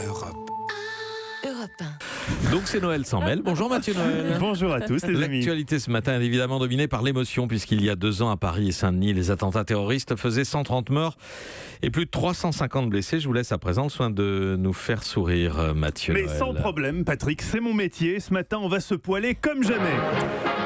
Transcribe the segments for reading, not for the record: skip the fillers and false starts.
Europe. Europe 1. Donc c'est Noël sans Mel. Bonjour Mathieu Noël. Bonjour à tous les amis. L'actualité ce matin est évidemment dominée par l'émotion puisqu'il y a 2 ans à Paris et Saint-Denis, les attentats terroristes faisaient 130 morts et plus de 350 blessés. Je vous laisse à présent le soin de nous faire sourire Mathieu Mais Noël. sans problème Patrick, c'est mon métier. Ce matin on va se poiler comme jamais.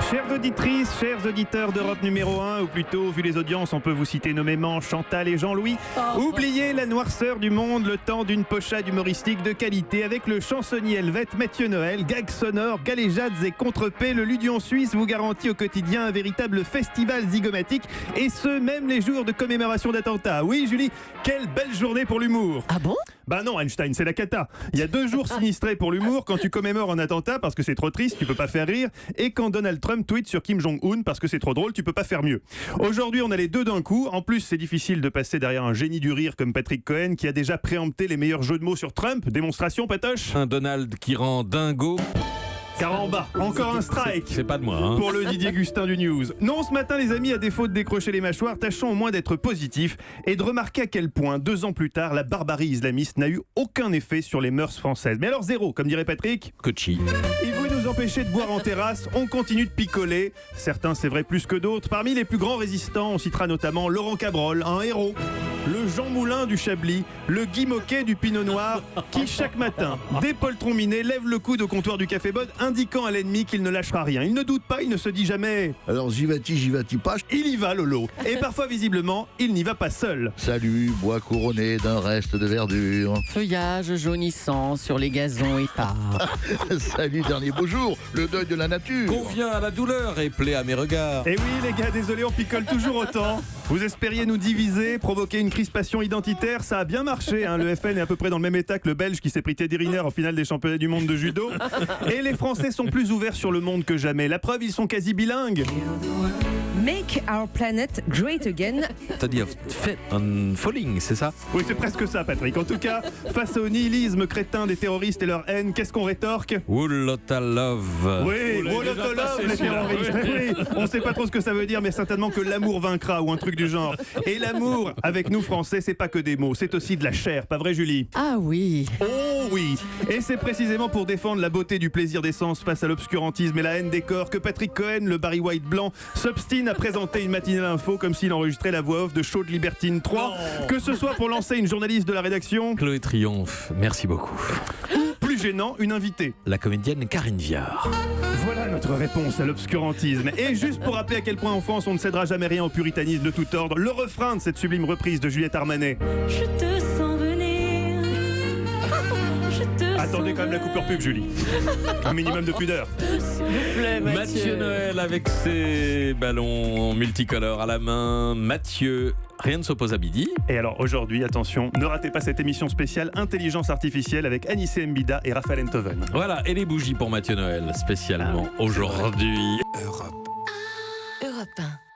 Chères auditrices, chers auditeurs d'Europe numéro 1, ou plutôt, vu les audiences, on peut vous citer nommément Chantal et Jean-Louis. Oubliez la noirceur du monde, le temps d'une pochade humoristique de qualité avec le chansonnier helvète Mathieu Noël. Gags sonores, galéjades et contrepés, le Ludion suisse vous garantit au quotidien un véritable festival zygomatique, et ce, même les jours de commémoration d'attentats. Oui Julie, quelle belle journée pour l'humour. Ah bon? Bah non Einstein, c'est la cata. Il y a 2 jours sinistrés pour l'humour, quand tu commémores un attentat parce que c'est trop triste, tu peux pas faire rire, et quand Donald Trump tweet sur Kim Jong-un parce que c'est trop drôle, tu peux pas faire mieux. Aujourd'hui on a les deux d'un coup. En plus c'est difficile de passer derrière un génie du rire comme Patrick Cohen qui a déjà préempté les meilleurs jeux de mots sur Trump. Démonstration Patoche. Un Donald qui rend dingo. Caramba, encore un strike. C'est pas de moi hein. Pour le Didier Gustin du News. Non, ce matin, les amis, à défaut de décrocher les mâchoires, tâchons au moins d'être positifs et de remarquer à quel point, 2 ans plus tard, la barbarie islamiste n'a eu aucun effet sur les mœurs françaises. Mais alors zéro, comme dirait Patrick. Kochi. Il veut nous empêcher de boire en terrasse, on continue de picoler. Certains, c'est vrai, plus que d'autres. Parmi les plus grands résistants, on citera notamment Laurent Cabrol, un héros. Le Jean Moulin du Chablis, le Guy Moquet du Pinot Noir, qui chaque matin, dès poltron miné, lève le coude au comptoir du Café Bod, indiquant à l'ennemi qu'il ne lâchera rien. Il ne doute pas, il ne se dit jamais. Alors j'y vas-tu pas? Il y va, Lolo. Et parfois, visiblement, il n'y va pas seul. Salut, bois couronné d'un reste de verdure. Feuillage jaunissant sur les gazons épars. Salut, dernier beau jour, le deuil de la nature. Convient à la douleur et plaît à mes regards. Et oui, les gars, désolé, on picole toujours autant. Vous espériez nous diviser, provoquer une crispation identitaire, ça a bien marché. Hein. Le FN est à peu près dans le même état que le Belge qui s'est pris Teddy Riner en finale des championnats du monde de judo. Et les Français sont plus ouverts sur le monde que jamais. La preuve, ils sont quasi bilingues. Make our planet great again. C'est-à-dire fait un falling, c'est ça? Oui, c'est presque ça, Patrick. En tout cas, face au nihilisme crétin des terroristes et leur haine, qu'est-ce qu'on rétorque? Oulota love. Oui, Molotov, les terroristes. Oui, on sait pas trop ce que ça veut dire, mais certainement que l'amour vaincra ou un truc du genre. Et l'amour, avec nous Français, c'est pas que des mots, c'est aussi de la chair, pas vrai Julie? Ah oui. Oh oui. Et c'est précisément pour défendre la beauté du plaisir d'essence face à l'obscurantisme et la haine des corps que Patrick Cohen, le Barry White blanc, s'obstine à présenter une matinale info comme s'il enregistrait la voix off de Show de Libertine 3, que ce soit pour lancer une journaliste de la rédaction, Chloé Triomphe, merci beaucoup. plus gênant, une invitée. La comédienne Karine Viard. Voilà notre réponse à l'obscurantisme. Et juste pour rappeler à quel point en France on ne cédera jamais rien au puritanisme de tout ordre, le refrain de cette sublime reprise de Juliette Armanet. Je te sens venir. Je te Attendez quand même la coupure pub, Julie. Un minimum de pudeur. S'il vous plaît, Mathieu Noël avec ses ballons multicolores à la main. Mathieu, rien ne s'oppose à Bidi. Et alors aujourd'hui, attention, ne ratez pas cette émission spéciale Intelligence Artificielle avec Anissé Mbida et Raphaël Enthoven. Voilà, et les bougies pour Mathieu Noël, spécialement aujourd'hui. Europe. Europe 1.